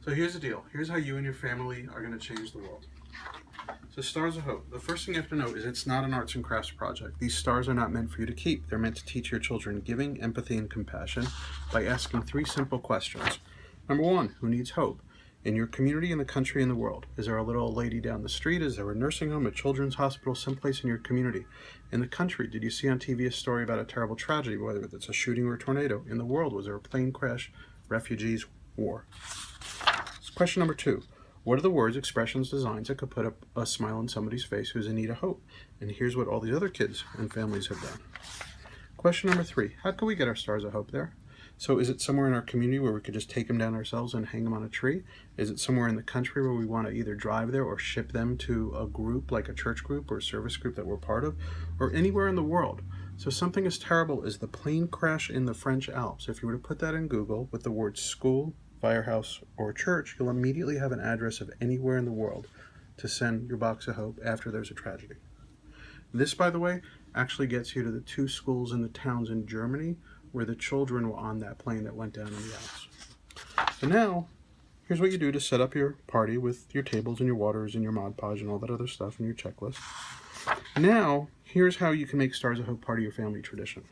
So here's the deal. Here's how you and your family are going to change the world. So Stars of Hope. The first thing you have to know is it's not an arts and crafts project. These stars are not meant for you to keep. They're meant to teach your children giving, empathy, and compassion by asking 3 simple questions. Number 1, who needs hope? In your community, in the country, in the world. Is there a little old lady down the street? Is there a nursing home, a children's hospital, someplace in your community? In the country, did you see on TV a story about a terrible tragedy, whether it's a shooting or a tornado? In the world, was there a plane crash, refugees, war? Question number 2. What are the words, expressions, designs that could put a smile on somebody's face who's in need of hope? And here's what all these other kids and families have done. Question number 3. How can we get our stars of hope there? So is it somewhere in our community where we could just take them down ourselves and hang them on a tree? Is it somewhere in the country where we want to either drive there or ship them to a group like a church group or a service group that we're part of? Or anywhere in the world? So something as terrible as the plane crash in the French Alps, if you were to put that in Google with the words school, firehouse, or church, you'll immediately have an address of anywhere in the world to send your box of hope after there's a tragedy. This, by the way, actually gets you to the 2 schools in the towns in Germany where the children were on that plane that went down in the Alps. So now, here's what you do to set up your party with your tables and your waters and your Mod Podge and all that other stuff and your checklist. Now, here's how you can make Stars of Hope part of your family tradition.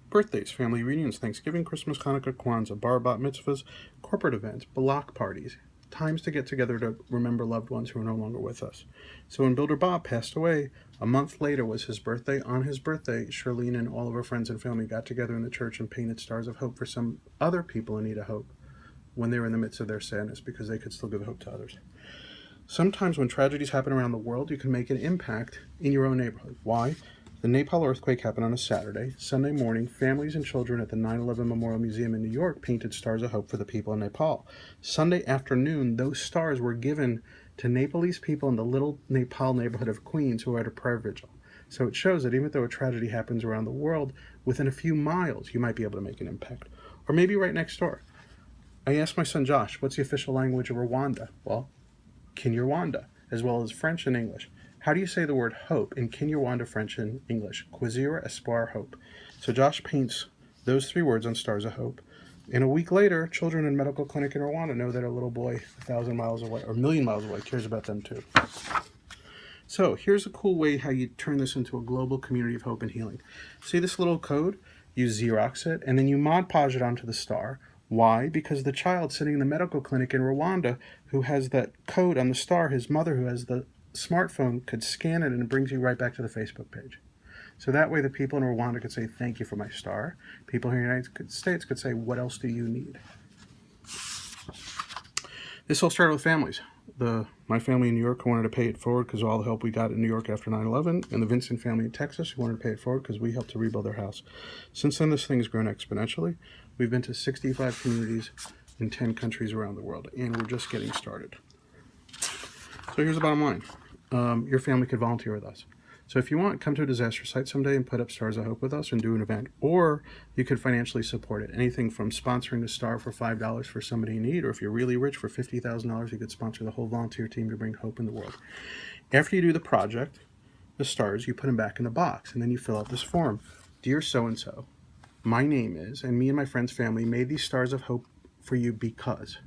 Birthdays, family reunions, Thanksgiving, Christmas, Hanukkah, Kwanzaa, bar bat mitzvahs, corporate events, block parties, times to get together to remember loved ones who are no longer with us. So when Builder Bob passed away, a month later was his birthday. On his birthday, Charlene and all of her friends and family got together in the church and painted Stars of Hope for some other people in need of hope when they were in the midst of their sadness because they could still give hope to others. Sometimes when tragedies happen around the world, you can make an impact in your own neighborhood. Why? The Nepal Earthquake happened on a Saturday. Sunday morning, families and children at the 9/11 Memorial Museum in New York painted Stars of Hope for the people in Nepal. Sunday afternoon, those stars were given to Nepalese people in the little Nepal neighborhood of Queens who were at a prayer vigil. So it shows that even though a tragedy happens around the world, within a few miles, you might be able to make an impact. Or maybe right next door. I asked my son Josh, what's the official language of Rwanda? Well, Kinyarwanda, as well as French and English. How do you say the word hope in Kinyarwanda, French, and English? Quasira, espoir, hope. So Josh paints those 3 words on Stars of Hope. And a week later, children in medical clinic in Rwanda know that a little boy 1,000 miles away, or a million miles away, cares about them too. So here's a cool way how you turn this into a global community of hope and healing. See this little code? You Xerox it, and then you Mod Podge it onto the star. Why? Because the child sitting in the medical clinic in Rwanda who has that code on the star, his mother who has the smartphone could scan it and it brings you right back to the Facebook page. So that way the people in Rwanda could say, thank you for my star. People here in the United States could say, what else do you need? This all started with families. My family in New York who wanted to pay it forward because of all the help we got in New York after 9/11, and the Vincent family in Texas who wanted to pay it forward because we helped to rebuild their house. Since then, this thing has grown exponentially. We've been to 65 communities in 10 countries around the world, and we're just getting started. So here's the bottom line. Your family could volunteer with us. So if you want, come to a disaster site someday and put up Stars of Hope with us and do an event. Or you could financially support it. Anything from sponsoring a star for $5 for somebody in need, or if you're really rich, for $50,000, you could sponsor the whole volunteer team to bring hope in the world. After you do the project, the stars, you put them back in the box, and then you fill out this form. Dear so-and-so, my name is, and me and my friend's family made these Stars of Hope for you because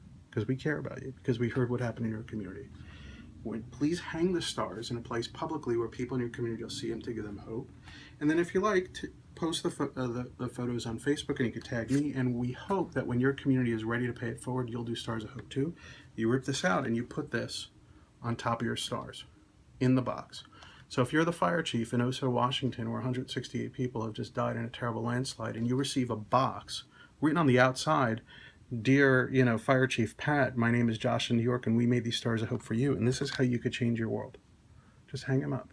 we care about you, because we heard what happened in your community. Please hang the stars in a place publicly where people in your community will see them to give them hope. And then if you like, to post the photos on Facebook, and you can tag me, and we hope that when your community is ready to pay it forward, you'll do Stars of Hope too. You rip this out and you put this on top of your stars in the box. So if you're the fire chief in Oso, Washington, where 168 people have just died in a terrible landslide, and you receive a box written on the outside, Dear, Fire Chief Pat, my name is Josh in New York, and we made these Stars of Hope for you, and this is how you could change your world. Just hang them up.